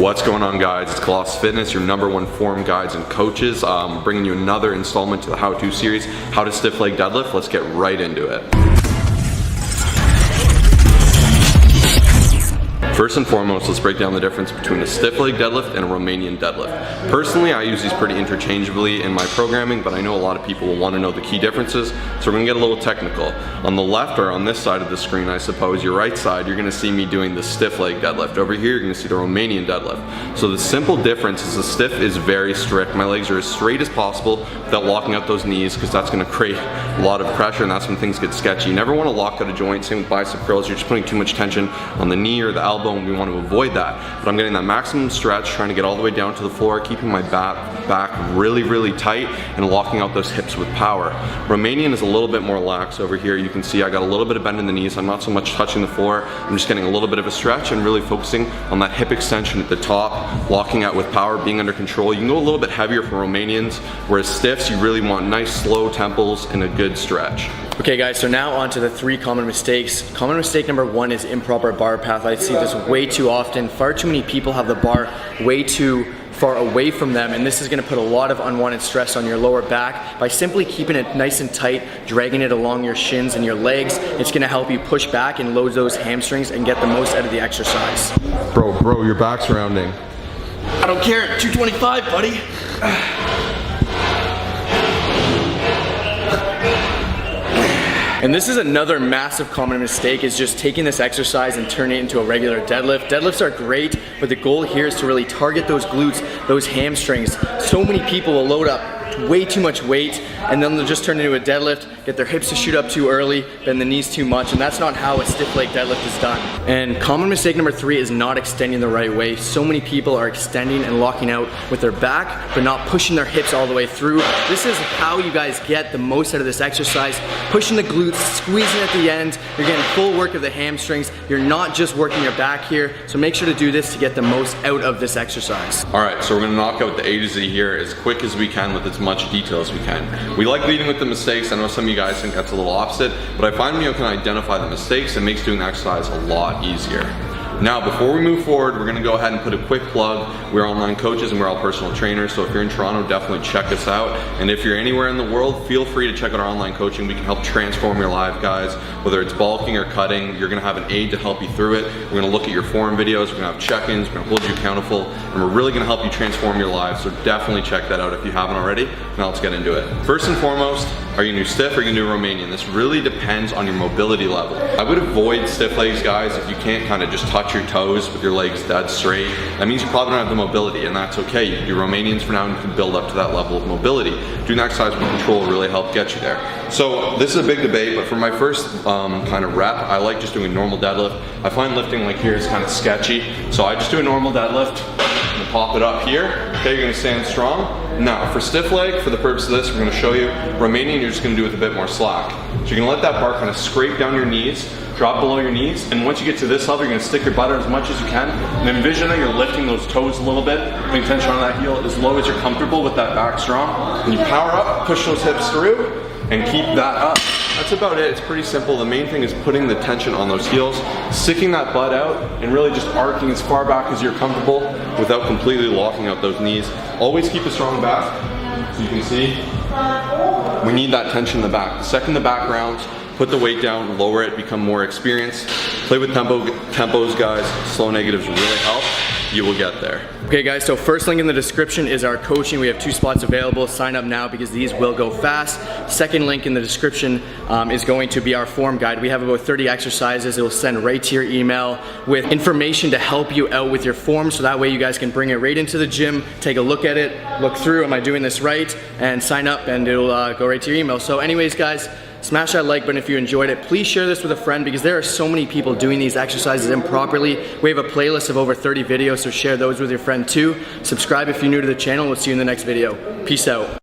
What's going on, guys? It's Colossus Fitness, your #1 form guides and coaches. Bringing you another installment to the how-to series, how to stiff leg deadlift. Let's get right into it. First and foremost, let's break down the difference between a stiff leg deadlift and a Romanian deadlift. Personally, I use these pretty interchangeably in my programming, but I know a lot of people will want to know the key differences, so we're going to get a little technical. On the left, or on this side of the screen, I suppose, your right side, you're going to see me doing the stiff leg deadlift. Over here, you're going to see the Romanian deadlift. So the simple difference is the stiff is very strict. My legs are as straight as possible without locking out those knees, because that's going to create a lot of pressure, and that's when things get sketchy. You never want to lock out a joint. Same with bicep curls. You're just putting too much tension on the knee or the elbow, and we want to avoid that. But I'm getting that maximum stretch, trying to get all the way down to the floor, keeping my back really tight and locking out those hips with power. Romanian is a little bit more lax over here. You can see I got a little bit of bend in the knees. I'm not so much touching the floor. I'm just getting a little bit of a stretch and really focusing on that hip extension at the top, locking out with power, being under control. You can go a little bit heavier for Romanians, whereas stiffs, you really want nice slow tempos and a good stretch. Okay guys, so now on to the 3 common mistakes. Common mistake number 1 is improper bar path. I see this way too often. Far too many people have the bar way too far away from them, and this is gonna put a lot of unwanted stress on your lower back. By simply keeping it nice and tight, dragging it along your shins and your legs, it's gonna help you push back and load those hamstrings and get the most out of the exercise. Bro, your back's rounding. I don't care, 225, buddy. And this is another massive common mistake, is just taking this exercise and turning it into a regular deadlift. Deadlifts are great, but the goal here is to really target those glutes, those hamstrings. So many people will load up way too much weight, and then they'll just turn into a deadlift, get their hips to shoot up too early, bend the knees too much, and that's not how a stiff leg deadlift is done. And common mistake number 3 is not extending the right way. So many people are extending and locking out with their back, but not pushing their hips all the way through. This is how you guys get the most out of this exercise. Pushing the glutes, squeezing at the end, you're getting full work of the hamstrings. You're not just working your back here, so make sure to do this to get the most out of this exercise. All right, so we're gonna knock out the A to Z here as quick as we can with as much detail as we can. We like leading with the mistakes. I know some of you guys think that's a little opposite, but I find when you can identify the mistakes, it makes doing the exercise a lot easier. Now, before we move forward, we're gonna go ahead and put a quick plug. We're online coaches and we're all personal trainers, so if you're in Toronto, definitely check us out. And if you're anywhere in the world, feel free to check out our online coaching. We can help transform your life, guys. Whether it's bulking or cutting, you're gonna have an aid to help you through it. We're gonna look at your form videos, we're gonna have check-ins, we're gonna hold you accountable, and we're really gonna help you transform your life, so definitely check that out if you haven't already. Now let's get into it. First and foremost, are you gonna do stiff or are you gonna do Romanian? This really depends on your mobility level. I would avoid stiff legs, guys, if you can't kind of just touch your toes with your legs dead straight. That means you probably don't have the mobility, and that's okay. You can do Romanians for now and you can build up to that level of mobility. Doing that exercise with control will really help get you there. So this is a big debate, but for my first kind of rep, I like just doing a normal deadlift. I find lifting like here is kind of sketchy, so I just do a normal deadlift. I'm gonna pop it up here. Okay, you're gonna stand strong. Now, for stiff leg, for the purpose of this, we're gonna show you Romanian, you're just gonna do it with a bit more slack. So you're gonna let that bar kind of scrape down your knees, drop below your knees, and once you get to this level, you're gonna stick your butt out as much as you can, and envision that you're lifting those toes a little bit, putting tension on that heel as low as you're comfortable with that back strong. And you power up, push those hips through, and keep that up. That's about it. It's pretty simple. The main thing is putting the tension on those heels, sticking that butt out, and really just arcing as far back as you're comfortable without completely locking out those knees. Always keep a strong back. So you can see, we need that tension in the back. The second the back rounds, put the weight down, lower it, become more experienced. Play with tempos, guys. Slow negatives really help. You will get there. Okay guys, so first link in the description is our coaching. We have 2 spots available. Sign up now because these will go fast. Second link in the description is going to be our form guide. We have about 30 exercises. It will send right to your email with information to help you out with your form, so that way you guys can bring it right into the gym, take a look at it, look through, am I doing this right, and sign up, and it'll go right to your email. So anyways guys, smash that like button if you enjoyed it. Please share this with a friend, because there are so many people doing these exercises improperly. We have a playlist of over 30 videos, so share those with your friend too. Subscribe if you're new to the channel. We'll see you in the next video. Peace out.